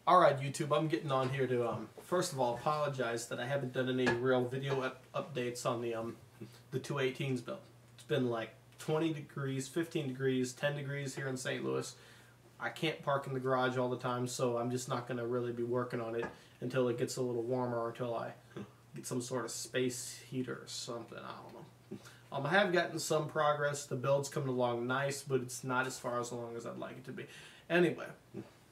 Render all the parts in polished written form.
Alright YouTube, I'm getting on here to first of all apologize that I haven't done any real video updates on the 218s build. It's been like 20 degrees, 15 degrees, 10 degrees here in St. Louis. I can't park in the garage all the time, so I'm just not going to really be working on it until it gets a little warmer, or until I get some sort of space heater or something. I don't know. I have gotten some progress. The build's coming along nice, but it's not as far as long as I'd like it to be. Anyway,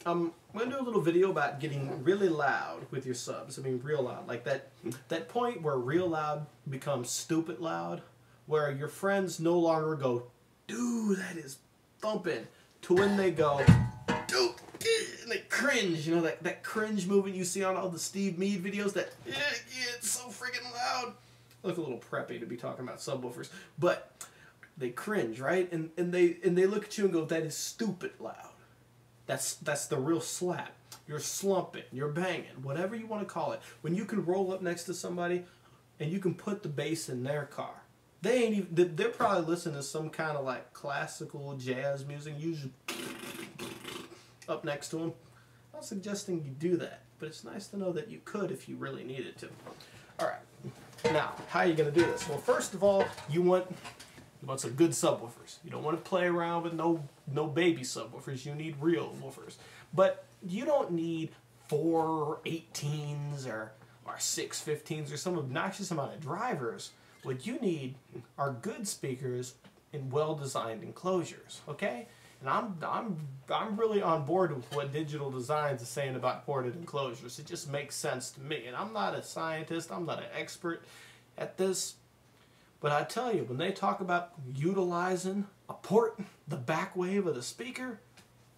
I'm going to do a little video about getting really loud with your subs. I mean, real loud. Like that point where real loud becomes stupid loud, where your friends no longer go, dude, that is thumping, to when they go, dude, and they cringe. You know, that cringe movement you see on all the Steve Mead videos, that, yeah, it's so freaking loud. I look a little preppy to be talking about subwoofers, but they cringe, right? And they look at you and go, that is stupid loud. That's the real slap. You're slumping, you're banging, whatever you want to call it. When you can roll up next to somebody and you can put the bass in their car. They ain't even, they're probably listening to some kind of like classical jazz music, usually up next to them. I'm not suggesting you do that, but it's nice to know that you could if you really needed to. Alright, now, how are you going to do this? Well, first of all, you want some good subwoofers. You don't want to play around with no baby subwoofers. You need real woofers. But you don't need 4 18s or 6 15s or some obnoxious amount of drivers. What you need are good speakers in well-designed enclosures, okay? And I'm really on board with what Digital Designs is saying about ported enclosures. It just makes sense to me. And I'm not a scientist, I'm not an expert at this. But I tell you, when they talk about utilizing a port, the back wave of the speaker,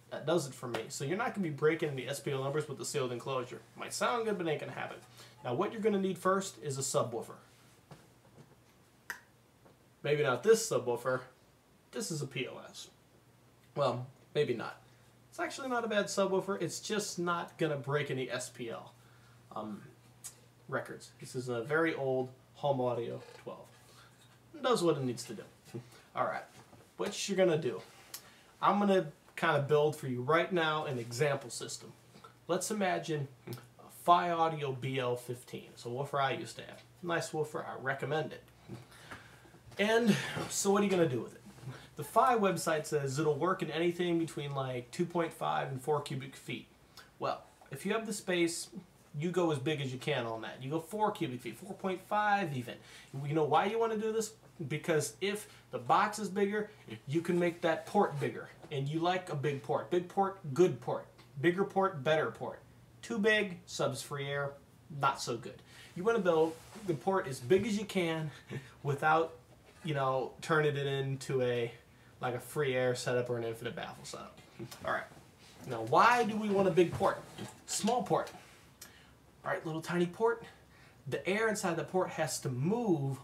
that does it for me. So you're not going to be breaking any SPL numbers with the sealed enclosure. Might sound good, but ain't going to happen. Now what you're going to need first is a subwoofer. Maybe not this subwoofer. This is a POS. Well, maybe not. It's actually not a bad subwoofer. It's just not going to break any SPL records. This is a very old Home Audio 12. It does what it needs to do. Alright, what you're going to do. I'm going to kind of build for you right now an example system. Let's imagine a Phi Audio BL15. It's a woofer I used to have. Nice woofer, I recommend it. And so what are you going to do with it? The Phi website says it'll work in anything between like 2.5 and 4 cubic feet. Well, if you have the space, you go as big as you can on that. You go 4 cubic feet, 4.5 even. You know why you want to do this? Because if the box is bigger, you can make that port bigger. And you like a big port. Big port, good port. Bigger port, better port. Too big, subs free air, not so good. You want to build the port as big as you can without, you know, turning it into like a free air setup or an infinite baffle setup. Alright. Now why do we want a big port? Small port. Alright, little tiny port. The air inside the port has to move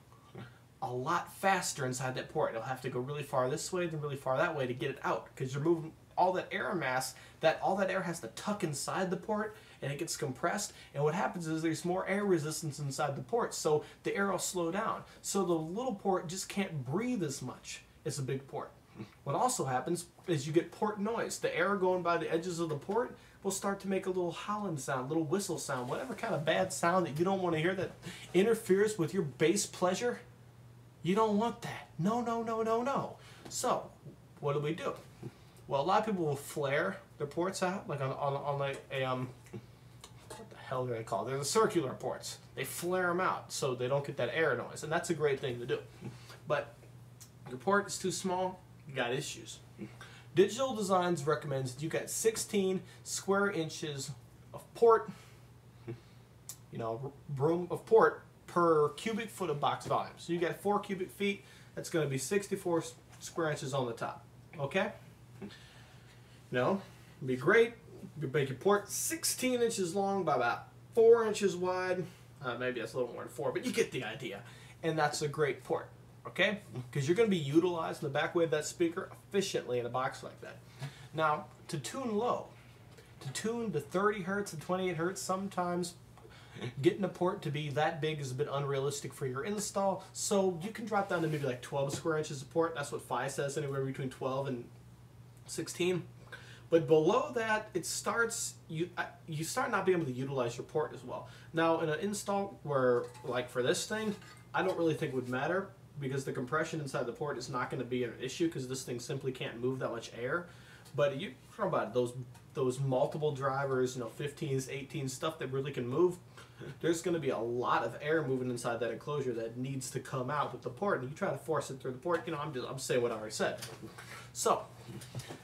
a lot faster inside that port. It'll have to go really far this way, then really far that way to get it out, because you're moving all that air mass, all that air has to tuck inside the port, and it gets compressed, and what happens is there's more air resistance inside the port, so the air will slow down. So the little port just can't breathe as much as a big port. What also happens is you get port noise. The air going by the edges of the port will start to make a little howling sound, a little whistle sound, whatever kind of bad sound that you don't want to hear that interferes with your bass pleasure. You don't want that. No, no, no, no, no. So, what do? Well, a lot of people will flare their ports out, like on what the hell do they call it? They're the circular ports. They flare them out so they don't get that air noise, and that's a great thing to do. But your port is too small, you got issues. Digital Designs recommends you got 16 square inches of port, you know, room of port per cubic foot of box volume. So you got 4 cubic feet, that's going to be 64 square inches on the top. Okay? No, it'd be great. You make your port 16 inches long by about 4 inches wide. Maybe that's a little more than 4, but you get the idea. And that's a great port. Okay? Because you're going to be utilizing the back way of that speaker efficiently in a box like that. Now, to tune low, to tune to 30 hertz and 28 hertz, sometimes getting a port to be that big is a bit unrealistic for your install, so you can drop down to maybe like 12 square inches of port. That's what Phi says, anywhere between 12 and 16. But below that, it starts you start not being able to utilize your port as well. Now, in an install where, like for this thing, I don't really think it would matter because the compression inside the port is not going to be an issue because this thing simply can't move that much air. But you talk about those multiple drivers, 15s, 18s, stuff that really can move. There's going to be a lot of air moving inside that enclosure that needs to come out with the port, and you try to force it through the port. I'm saying what I already said. So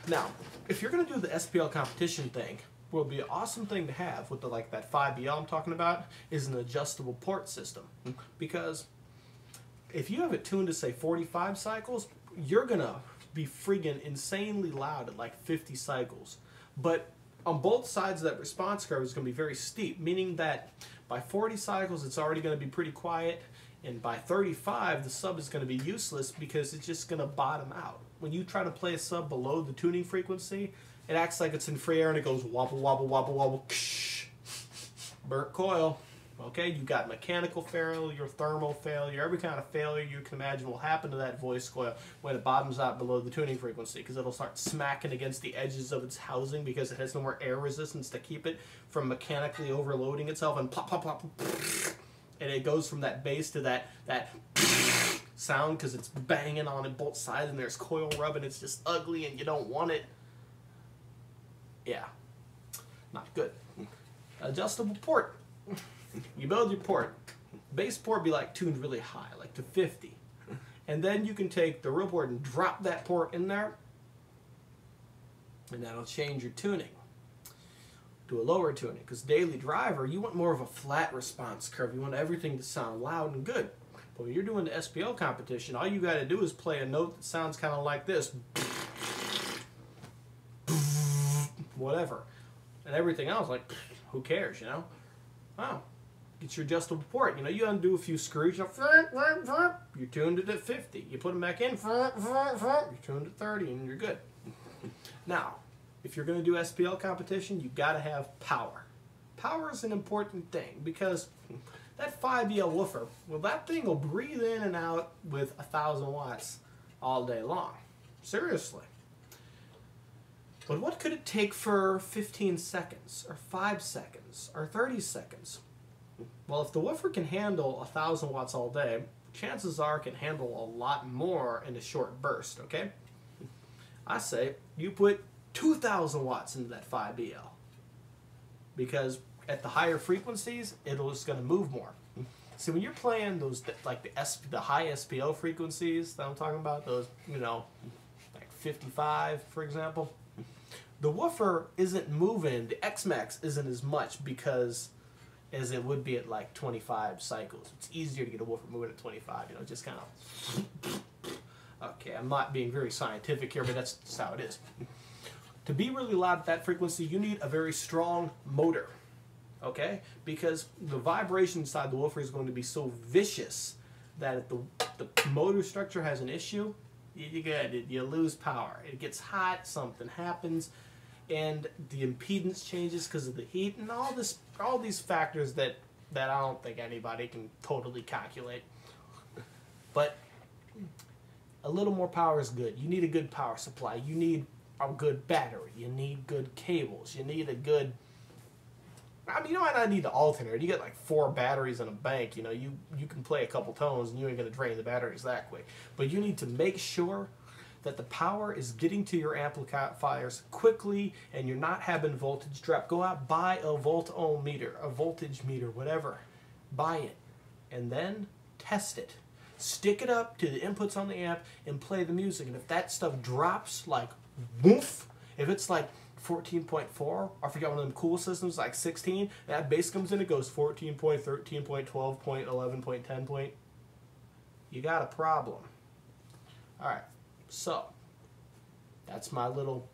now, if you're going to do the SPL competition thing, what would be an awesome thing to have with that 5BL I'm talking about is an adjustable port system, because if you have it tuned to say 45 cycles, you're going to be friggin' insanely loud at like 50 cycles. But on both sides of that response curve is going to be very steep, meaning that by 40 cycles it's already going to be pretty quiet, and by 35 the sub is going to be useless because it's just going to bottom out. When you try to play a sub below the tuning frequency, it acts like it's in free air and it goes wobble, wobble, wobble, wobble, ksh, burnt coil. Okay, you got mechanical failure, thermal failure, every kind of failure you can imagine will happen to that voice coil when it bottoms out below the tuning frequency, because it'll start smacking against the edges of its housing because it has no more air resistance to keep it from mechanically overloading itself, and plop, plop, plop, and it goes from that bass to that sound because it's banging on both sides and there's coil rub and it's just ugly and you don't want it. Yeah, not good. Adjustable port. You build your port. Base port be like tuned really high, like to 50. And then you can take the real port and drop that port in there, and that'll change your tuning to a lower tuning. Because daily driver, you want more of a flat response curve. You want everything to sound loud and good. But when you're doing the SPL competition, all you got to do is play a note that sounds kind of like this. Whatever. And everything else, like, who cares, Wow. Get your adjustable port. You undo a few screws. You tuned it at 50. You put them back in. You tuned it 30, and you're good. Now, if you're going to do SPL competition, you got to have power. Power is an important thing because that 5BL woofer, well, that thing will breathe in and out with 1,000 watts all day long. Seriously. But what could it take for 15 seconds, or 5 seconds, or 30 seconds? Well, if the woofer can handle 1,000 watts all day, chances are it can handle a lot more in a short burst, okay? I say you put 2,000 watts into that 5BL, because at the higher frequencies, it'll just going to move more. See, when you're playing those, like the high SPL frequencies that I'm talking about, those, like 55, for example, the woofer isn't moving, the X-Max isn't as much because as it would be at like 25 cycles. It's easier to get a woofer moving at 25, just kind of... Okay, I'm not being very scientific here, but that's just how it is. To be really loud at that frequency, you need a very strong motor, okay? Because the vibration inside the woofer is going to be so vicious that if the motor structure has an issue, you lose power. It gets hot, something happens, and the impedance changes because of the heat and all these factors that I don't think anybody can totally calculate. But a little more power is good. You need a good power supply. You need a good battery. You need good cables. You need a good... I mean, you might not need the alternator. You get like 4 batteries in a bank. You can play a couple tones and you ain't going to drain the batteries that quick. But you need to make sure that the power is getting to your amplifiers quickly and you're not having voltage drop. Go out, buy a volt-ohm meter, a voltage meter, whatever. Buy it. And then test it. Stick it up to the inputs on the amp and play the music. And if that stuff drops like woof, if it's like 14.4, I forget one of them cool systems like 16, that bass comes in, it goes 14 point, 13 point, 12 point, 11 point, 10 point. You got a problem. Alright, so that's my little